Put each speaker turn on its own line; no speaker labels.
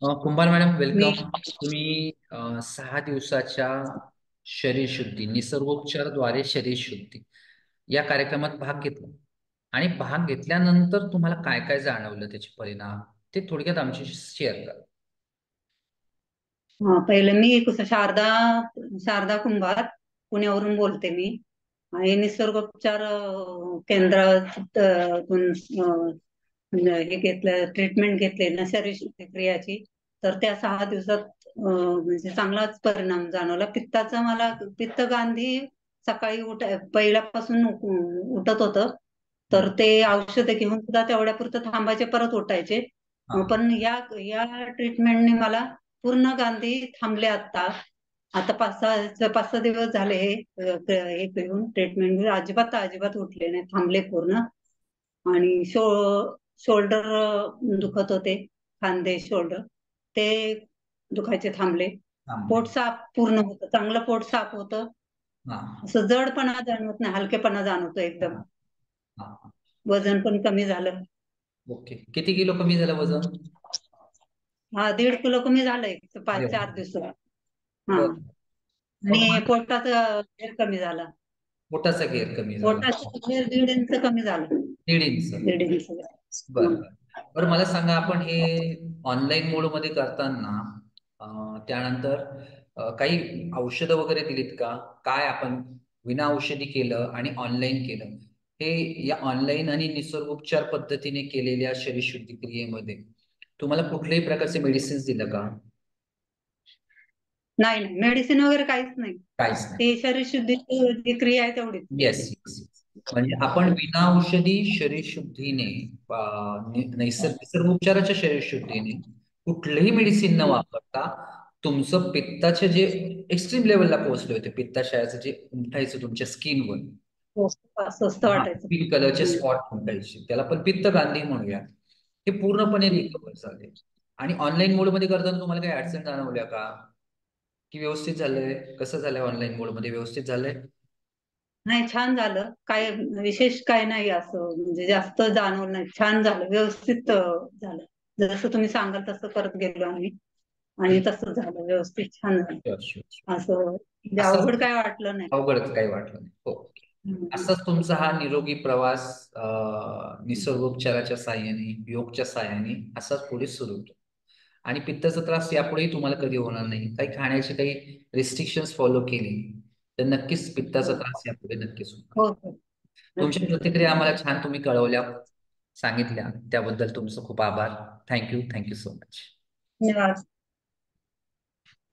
कुंभार madam,
me
welcome. तुम्ही 6 दिवसाच्या शरीर शुद्धी, निसर्गोपचारद्वारे शरीर शुद्धी या कार्यक्रमात भाग घेतला. आणि भाग घेतल्यानंतर तुम्हाला काय काय जाणवलं, त्याचे परिणाम ते थोडक्यात आमच्याशी शेअर करा.
पहिलं मी शारदा शारदा कुंभार पुण्यावरून बोलते मी. आणि निसर्गोपचार केंद्रातून हे घेतलं, ट्रीटमेंट घेतले ना शरीर क्रियाची. तर त्या 6 दिवसात म्हणजे चांगलाच परिणाम जाणवला. पित्ताचा मला पित्तगांधी सकाळी पहिल्यापासून उठत होतं. तर
हम्म.
ते औषधं घेऊन सुद्धा तेवढ्या पुरतं थांबायचे, परत उठायचे.
हा.
पण या ट्रीटमेंटने मला पूर्ण गांधी थांबले. आता 5-6 दिवस झाले हे घेऊन ट्रीटमेंट. अजिबात उठले नाही, थांबले पूर्ण. आणि शोल्डर दुखत होते, खांदे शोल्डर ते दुखायचे, थांबले.
थांबले.
पोट साफ पूर्ण होतं, चांगलं पोट साफ होतं.
हा.
असं जडपणा जाणवत नाही, हलकेपणा जाणवतो एकदम.
हा. हा.
वजन पण कमी झालं.
ओके, किती किलो कमी झालं वजन?
हा, 1.5 किलो कमी झालंय
अरे
पाच
वा.
चार दिवसात. हा.
बर. मग
आणि पोटाचं घेर कमी झाला.
पोटाचा घेर कमी झाला.
पोटाचं घेर 1.5 इंच कमी झालं.
1.5 इंच.
1.5 इंच.
बर
हं.
बर. बरं, मला सांगा, आपण हे ऑनलाईन मोड मध्ये करताना त्यानंतर काही औषधं वगैरे दिलीत का? काय आपण विना औषधी केलं आणि ऑनलाईन केलं, हे या ऑनलाईन आणि निसर्गोपचार पद्धतीने केलेल्या शरीर शुद्धी क्रियेमध्ये तुम्हाला कुठल्याही प्रकारचे मेडिसिन्स दिलं का?
नाही नाही, मेडिसिन वगैरे काहीच नाही.
काहीच नाही.
ते शरीर शुद्धीची जी क्रिया आहे तेवढीच.
Yes yes. म्हणजे आपण विना औषधी शरीर शुद्धीने, निसर्गोपचाराच्या शरीर शुद्धीने, कुठलंही मेडिसिन न
हं.
वापरता तुमचं पित्ताचे जे एक्स्ट्रीम लेवलला पोहोचले होते, पित्ताशयाचं जे उमटायचं तुमच्या स्किनवर,
स्वस्त
हा,
वाटायचं.
पिंक कलरचे
हं.
स्पॉट उमटायचे, त्याला पण पित्त गांधी म्हणूया, हे पूर्णपणे
हं.
रिकवर झाले. आणि ऑनलाईन मोड मध्ये करताना तुम्हाला काही अडचण जाणवल्या का? की व्यवस्थित झालंय? कसं झालंय ऑनलाईन मोड मध्ये, व्यवस्थित झालंय?
नाही, छान झालं. काय विशेष काय नाही, असं म्हणजे जास्त जाणवलं नाही. छान झालं, व्यवस्थित झालं. जसं तुम्ही सांगाल तसं करत गेलो आम्ही. आणि तसं झालं, व्यवस्थित छान झालं.
Sure sure.
असं म्हणजे
असंच.
अवघड काय वाटलं नाही.
अवघडच काही वाटलं नाही. हो.
हं.
असाच तुमचा हा निरोगी प्रवास निसर्गोपचाराच्या साहाय्याने, योगच्या साहाय्याने असाच पुढे सुरू होतो. आणि पित्ताचा त्रास यापुढेही तुम्हाला कधी होणार नाही. काही खाण्याचे काही रिस्ट्रिक्शन्स फॉलो केले तर नक्कीच पित्ताचा
हो
त्रास यापुढे नक्कीच होणार.
हो हो.
तुमच्या
नक्कीच.
प्रतिक्रिया आम्हाला छान तुम्ही कळवल्या, सांगितल्या, त्याबद्दल तुमचं खूप आभार. Thank you, thank you so much.
धन्यवाद.